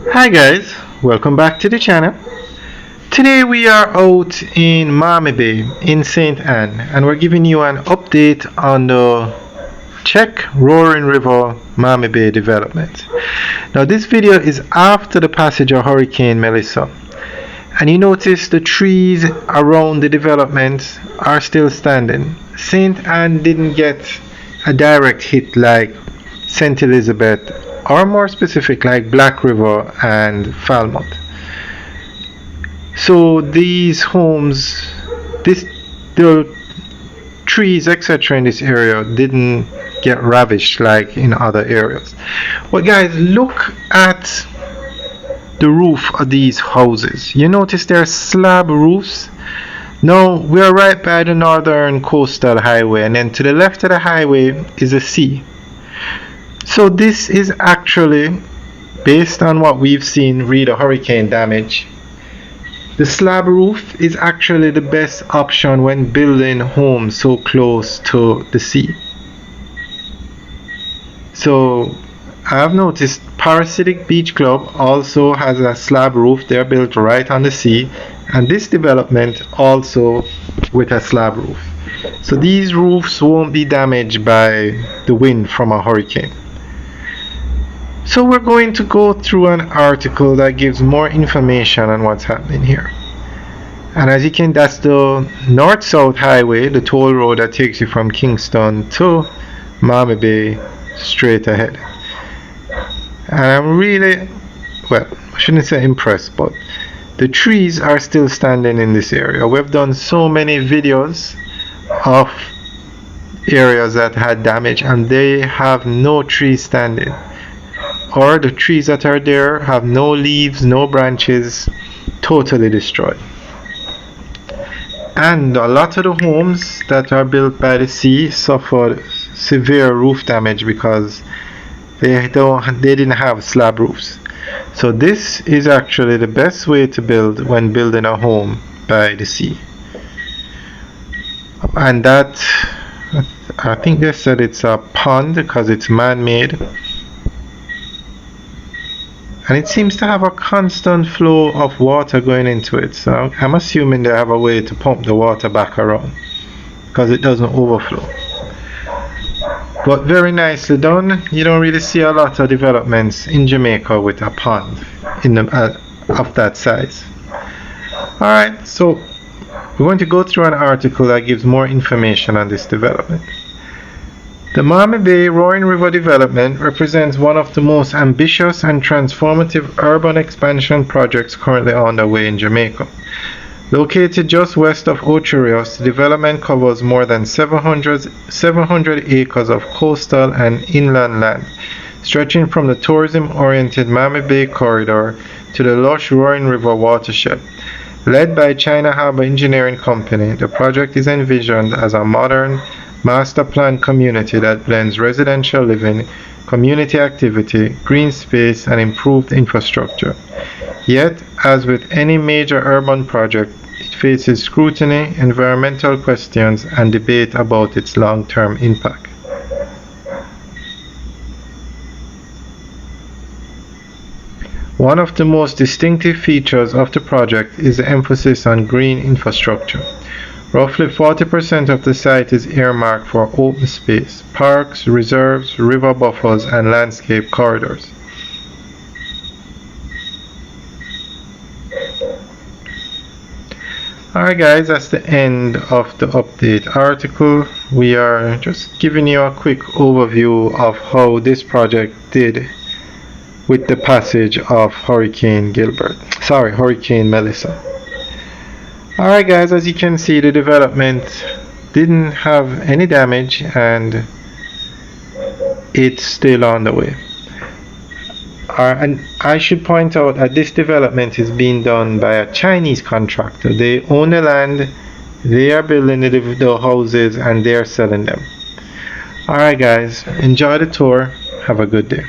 Hi guys, welcome back to the channel. Today we are out in Mammee Bay in St. Anne and we're giving you an update on the CHEC Roaring River Mammee Bay development. Now this video is after the passage of Hurricane Melissa, and you notice the trees around the development are still standing. St. Anne didn't get a direct hit like St. Elizabeth, or more specific like Black River and Falmouth. So these homes, the trees, etc. in this area didn't get ravished like in other areas. But guys, look at the roof of these houses. You notice they're slab roofs. Now we're right by the northern coastal highway, and then to the left of the highway is a sea. So this is actually, based on what we've seen read a hurricane damage, the slab roof is actually the best option when building homes so close to the sea. So I've noticed Parasitic Beach Club also has a slab roof. They're built right on the sea, and this development also with a slab roof. So these roofs won't be damaged by the wind from a hurricane. So we're going to go through an article that gives more information on what's happening here. And as you can, that's the north-south highway, the toll road that takes you from Kingston to Mammee Bay straight ahead. And I'm really, well, I shouldn't say impressed, but the trees are still standing in this area. We've done so many videos of areas that had damage and they have no trees standing, or the trees that are there have no leaves, no branches, totally destroyed. And a lot of the homes that are built by the sea suffered severe roof damage because they didn't have slab roofs. So this is actually the best way to build when building a home by the sea. And that, I think they said it's a pond because it's man-made. And it seems to have a constant flow of water going into it. So I'm assuming they have a way to pump the water back around because it doesn't overflow. But very nicely done. You don't really see a lot of developments in Jamaica with a pond of that size. Alright, so we're going to go through an article that gives more information on this development. The Mammee Bay Roaring River development represents one of the most ambitious and transformative urban expansion projects currently underway in Jamaica. Located just west of Ocho Rios, the development covers more than 700 acres of coastal and inland land, stretching from the tourism-oriented Mammee Bay corridor to the lush Roaring River watershed. Led by China Harbour Engineering Company, the project is envisioned as a modern, master-planned community that blends residential living, community activity, green space, and improved infrastructure. Yet, as with any major urban project, it faces scrutiny, environmental questions, and debate about its long-term impact. One of the most distinctive features of the project is the emphasis on green infrastructure. Roughly 40% of the site is earmarked for open space, parks, reserves, river buffers, and landscape corridors. Alright guys, that's the end of the update article. We are just giving you a quick overview of how this project did with the passage of Hurricane Melissa. Alright guys, as you can see, the development didn't have any damage and it's still on the way. And I should point out that this development is being done by a Chinese contractor. They own the land, they are building the houses, and they are selling them. Alright guys, enjoy the tour, have a good day.